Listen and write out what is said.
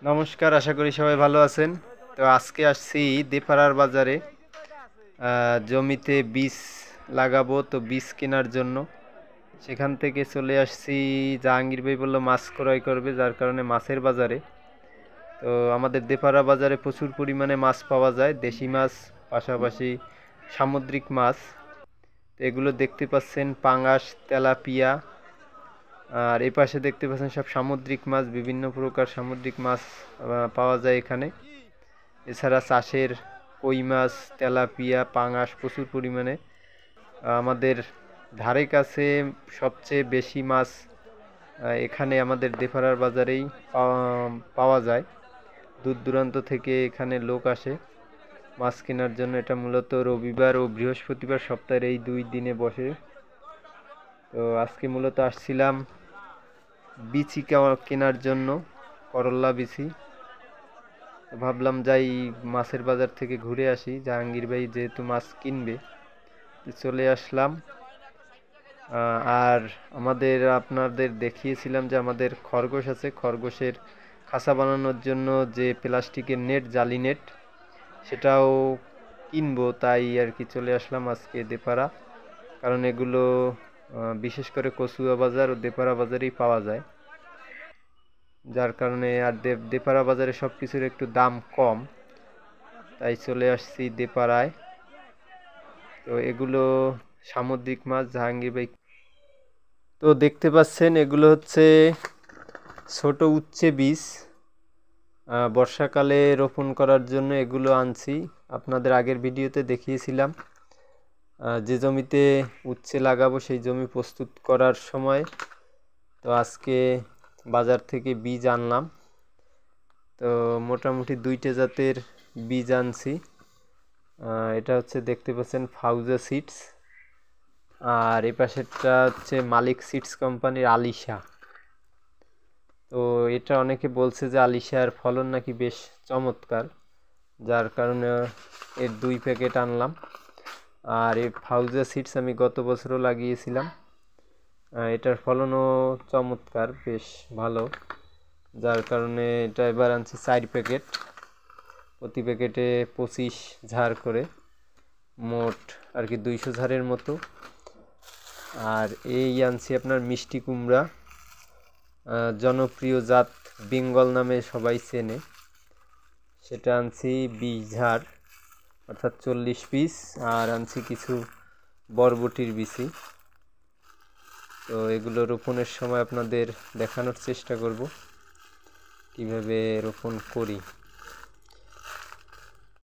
নমস্কার, আশা করি সবাই ভালো আছেন। তো আজকে আসছি দেপাড়ার বাজারে জমিতে বীজ লাগাবো, তো বীজ কেনার জন্য সেখান থেকে চলে আসছি। জাহাঙ্গীর ভাই বললো মাছ ক্রয় করবে, যার কারণে মাছের বাজারে। তো আমাদের দেপাড়া বাজারে প্রচুর পরিমাণে মাছ পাওয়া যায়, দেশি মাছ পাশাপাশি সামুদ্রিক মাছ। তো এগুলো দেখতে পাচ্ছেন পাঙাশ, তেলাপিয়া, আর এই পাশে দেখতে পাচ্ছেন সব সামুদ্রিক মাছ, বিভিন্ন প্রকার সামুদ্রিক মাছ পাওয়া যায় এখানে। এছাড়া চাষের কই মাছ, তেলাপিয়া, পাঙাশ প্রচুর পরিমাণে। আমাদের ধারে কাছে সবচেয়ে বেশি মাছ এখানে আমাদের দেপাড়ার বাজারেই পাওয়া যায়। দূর দূরান্ত থেকে এখানে লোক আসে মাছ কেনার জন্য। এটা মূলত রবিবার ও বৃহস্পতিবার সপ্তাহের এই 2 দিনে বসে। তো আজকে মূলত আসছিলাম বিচি কেনার জন্য, করল্লা বিচি। ভাবলাম যাই মাছের বাজার থেকে ঘুরে আসি, জাহাঙ্গীর ভাই যেহেতু মাছ কিনবে, চলে আসলাম। আর আপনাদের দেখিয়েছিলাম যে আমাদের খরগোশ আছে, খরগোশের খাঁচা বানানোর জন্য যে প্লাস্টিকের নেট, জালি নেট, সেটাও কিনবো। তাই আর কি চলে আসলাম আজকে দেপাড়া, কারণ এগুলো বিশেষ করে কচুয়া বাজার ও দেপাড়া বাজারেই পাওয়া যায়। যার কারণে আর দেপাড়া বাজারে সব কিছুর একটু দাম কম, তাই চলে আসছি দেপাড়ায়। তো এগুলো সামুদ্রিক মাছ, জাহাঙ্গীর ভাই। তো দেখতে পাচ্ছেন এগুলো হচ্ছে ছোট উচ্ছে বীজ, বর্ষাকালে রোপণ করার জন্য এগুলো আনছি। আপনাদের আগের ভিডিওতে দেখিয়েছিলাম যে জমিতে উচ্ছে লাগাবো সেই জমি প্রস্তুত করার সময়। তো আজকে বাজার থেকে বীজ আনলাম। তো মোটামুটি 2টে জাতের বীজ আনছি। এটা হচ্ছে দেখতে পাচ্ছেন ফাউজা সিডস, আর এই পাশেরটা হচ্ছে মালিক সিডস কোম্পানির আলিশা। তো এটা অনেকে বলছে যে আলিশার ফলন নাকি বেশ চমৎকার, যার কারণে এর 2 প্যাকেট আনলাম। আর এই ফাউজা সিডস আমি গত বছরও লাগিয়েছিলাম, এটার ফলনও চমৎকার, বেশ ভালো, যার কারণে এটা এবার আনছি 4 প্যাকেট। প্রতি প্যাকেটে 25 ঝাড় করে, মোট আর কি 200 ঝাড়ের মতো। আর এই আনছি আপনার মিষ্টি কুমড়া, জনপ্রিয় জাত বেঙ্গল নামে সবাই চেনে, সেটা আনছি 20 ঝাড়, অর্থাৎ 40 পিস। আর আনছি কিছু বরবটির বিচি। তো এগুলো রোপণের সময় আপনাদের দেখানোর চেষ্টা করব কিভাবে রোপণ করি।